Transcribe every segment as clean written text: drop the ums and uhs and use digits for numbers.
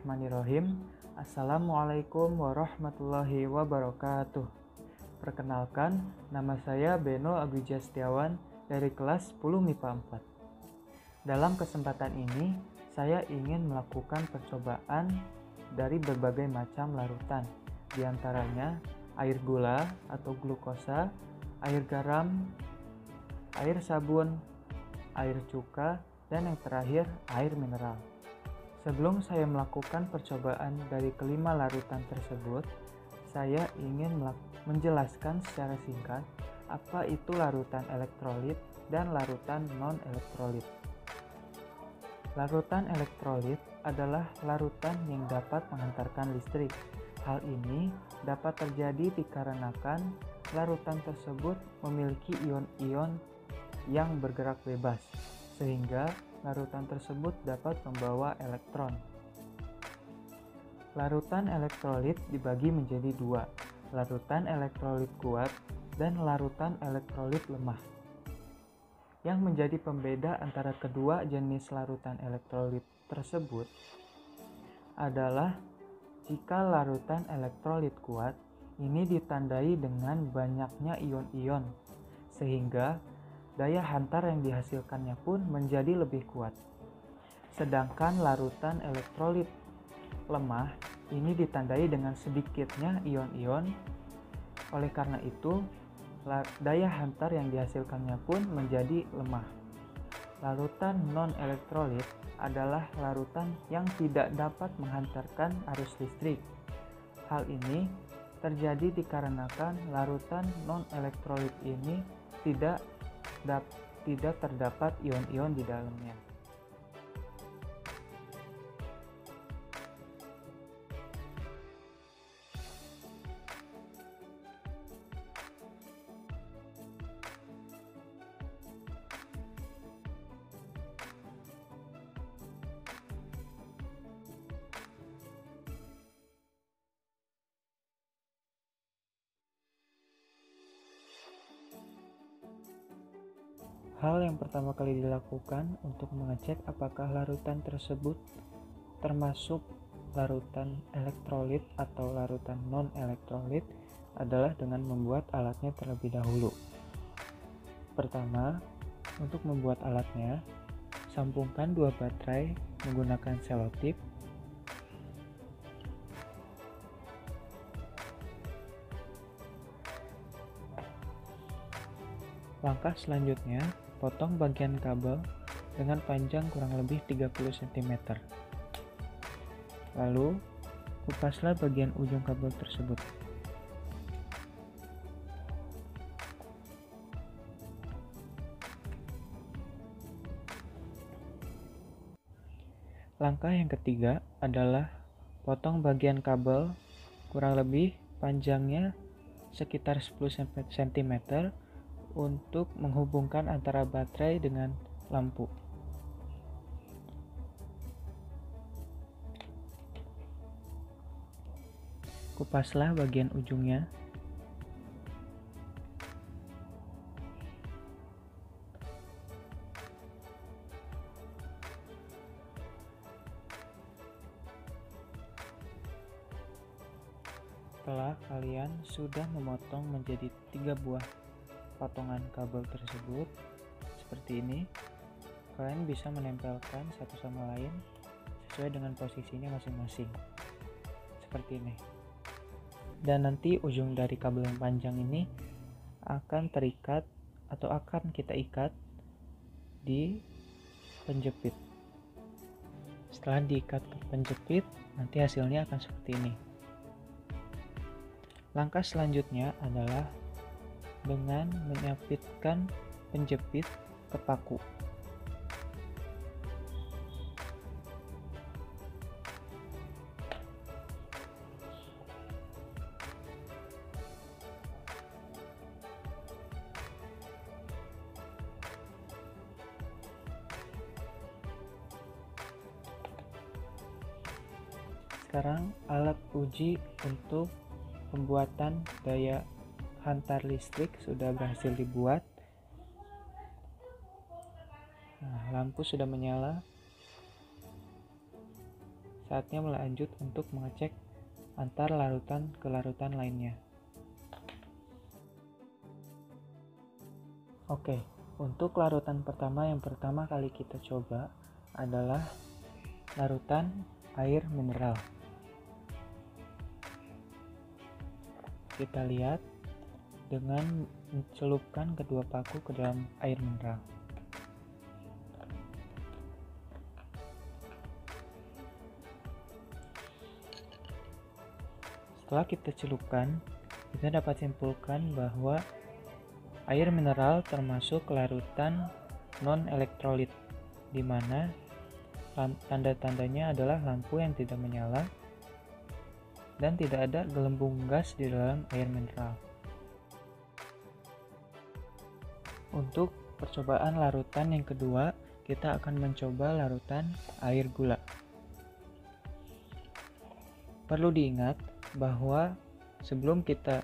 Bismillahirrahmanirrahim. Assalamualaikum warahmatullahi wabarakatuh. Perkenalkan, nama saya Beno Agwija Setiawan dari kelas 10 MIPA 4. Dalam kesempatan ini, saya ingin melakukan percobaan dari berbagai macam larutan, di antaranya air gula atau glukosa, air garam, air sabun, air cuka, dan yang terakhir air mineral. Sebelum saya melakukan percobaan dari kelima larutan tersebut, saya ingin menjelaskan secara singkat apa itu larutan elektrolit dan larutan non-elektrolit. Larutan elektrolit adalah larutan yang dapat menghantarkan listrik. Hal ini dapat terjadi dikarenakan larutan tersebut memiliki ion-ion yang bergerak bebas, sehingga larutan tersebut dapat membawa elektron. Larutan elektrolit dibagi menjadi dua, larutan elektrolit kuat dan larutan elektrolit lemah. Yang menjadi pembeda antara kedua jenis larutan elektrolit tersebut adalah jika larutan elektrolit kuat ini ditandai dengan banyaknya ion-ion, sehingga daya hantar yang dihasilkannya pun menjadi lebih kuat. Sedangkan larutan elektrolit lemah ini ditandai dengan sedikitnya ion-ion. Oleh karena itu, daya hantar yang dihasilkannya pun menjadi lemah. Larutan non-elektrolit adalah larutan yang tidak dapat menghantarkan arus listrik. Hal ini terjadi dikarenakan larutan non-elektrolit ini tidak terdapat ion-ion di dalamnya. Hal yang pertama kali dilakukan untuk mengecek apakah larutan tersebut termasuk larutan elektrolit atau larutan non-elektrolit adalah dengan membuat alatnya terlebih dahulu. Pertama, untuk membuat alatnya, sambungkan dua baterai menggunakan selotip. Langkah selanjutnya, potong bagian kabel dengan panjang kurang lebih 30 cm. Lalu, kupaslah bagian ujung kabel tersebut. Langkah yang ketiga adalah potong bagian kabel kurang lebih panjangnya sekitar 10 cm untuk menghubungkan antara baterai dengan lampu. Kupaslah bagian ujungnya. Setelah kalian sudah memotong menjadi 3 buah potongan kabel tersebut seperti ini, kalian bisa menempelkan satu sama lain sesuai dengan posisinya masing-masing seperti ini. Dan nanti ujung dari kabel yang panjang ini akan terikat atau akan kita ikat di penjepit. Setelah diikat ke penjepit, nanti hasilnya akan seperti ini. Langkah selanjutnya adalah dengan menyapitkan penjepit ke paku. Sekarang alat uji untuk pembuatan daya hantar listrik sudah berhasil dibuat. Lampu sudah menyala. saatnya melanjut untuk mengecek antar larutan ke larutan lainnya. Oke, untuk larutan pertama yang pertama kali kita coba adalah larutan air mineral. Kita lihat dengan mencelupkan kedua paku ke dalam air mineral. Setelah kita celupkan, kita dapat simpulkan bahwa air mineral termasuk larutan non-elektrolit, di mana tanda-tandanya adalah lampu yang tidak menyala dan tidak ada gelembung gas di dalam air mineral. Untuk percobaan larutan yang kedua, kita akan mencoba larutan air gula. Perlu diingat bahwa sebelum kita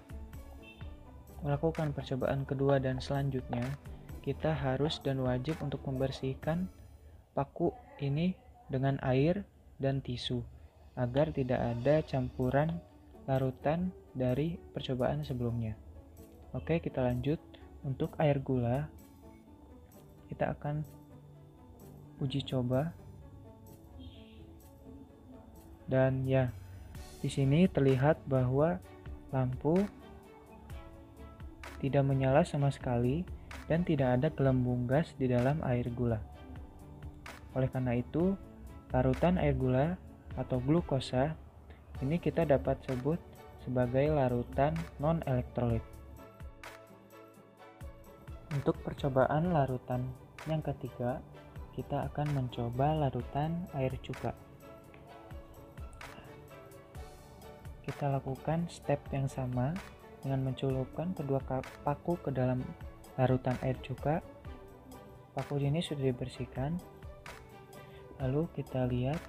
melakukan percobaan kedua dan selanjutnya, kita harus dan wajib untuk membersihkan paku ini dengan air dan tisu agar tidak ada campuran larutan dari percobaan sebelumnya. Oke, kita lanjut. Untuk air gula, kita akan uji coba. Dan ya, di sini terlihat bahwa lampu tidak menyala sama sekali dan tidak ada gelembung gas di dalam air gula. Oleh karena itu, larutan air gula atau glukosa ini kita dapat sebut sebagai larutan non-elektrolit. Untuk percobaan larutan yang ketiga, kita akan mencoba larutan air cuka. Kita lakukan step yang sama dengan mencelupkan kedua paku ke dalam larutan air cuka. Paku ini sudah dibersihkan. Lalu kita lihat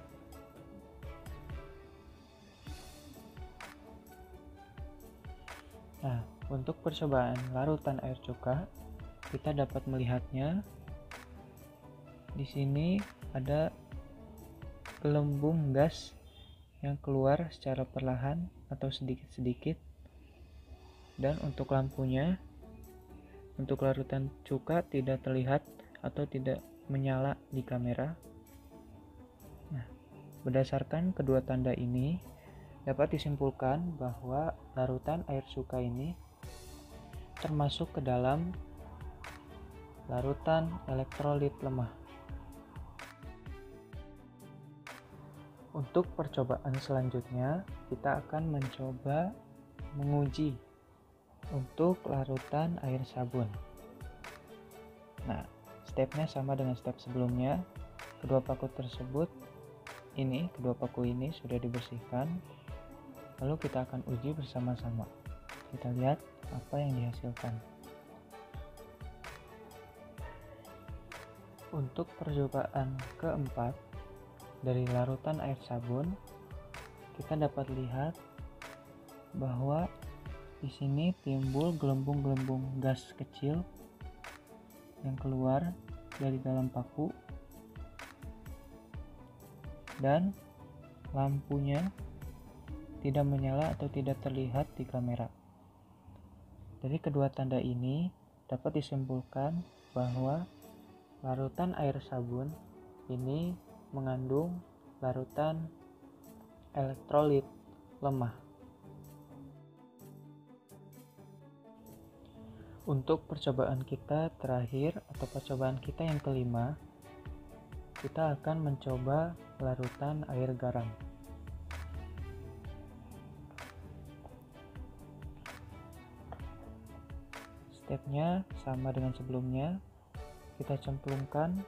untuk percobaan larutan air cuka, kita dapat melihatnya. Di sini ada gelembung gas yang keluar secara perlahan atau sedikit-sedikit. Dan untuk lampunya, untuk larutan cuka tidak terlihat atau tidak menyala di kamera. Berdasarkan kedua tanda ini, dapat disimpulkan bahwa larutan air cuka ini termasuk ke dalam larutan elektrolit lemah. Untuk percobaan selanjutnya, kita akan mencoba menguji untuk larutan air sabun. Stepnya sama dengan step sebelumnya. Kedua paku ini sudah dibersihkan. Lalu kita akan uji bersama-sama. Kita lihat apa yang dihasilkan. Untuk percobaan keempat dari larutan air sabun, kita dapat lihat bahwa di sini timbul gelembung-gelembung gas kecil yang keluar dari dalam paku, dan lampunya tidak menyala atau tidak terlihat di kamera. Dari kedua tanda ini dapat disimpulkan bahwa larutan air sabun ini mengandung larutan elektrolit lemah. Untuk percobaan kita terakhir atau percobaan kita yang kelima, kita akan mencoba larutan air garam. Stepnya sama dengan sebelumnya. Kita cemplungkan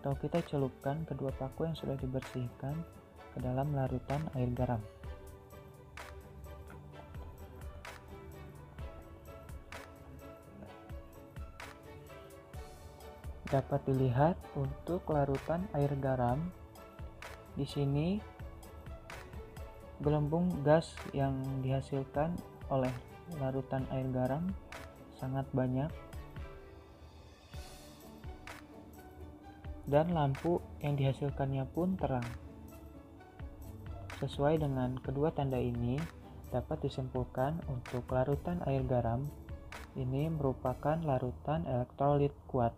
atau kita celupkan kedua paku yang sudah dibersihkan ke dalam larutan air garam. Dapat dilihat untuk larutan air garam, di sini gelembung gas yang dihasilkan oleh larutan air garam sangat banyak, dan lampu yang dihasilkannya pun terang. Sesuai dengan kedua tanda ini, dapat disimpulkan untuk larutan air garam ini merupakan larutan elektrolit kuat.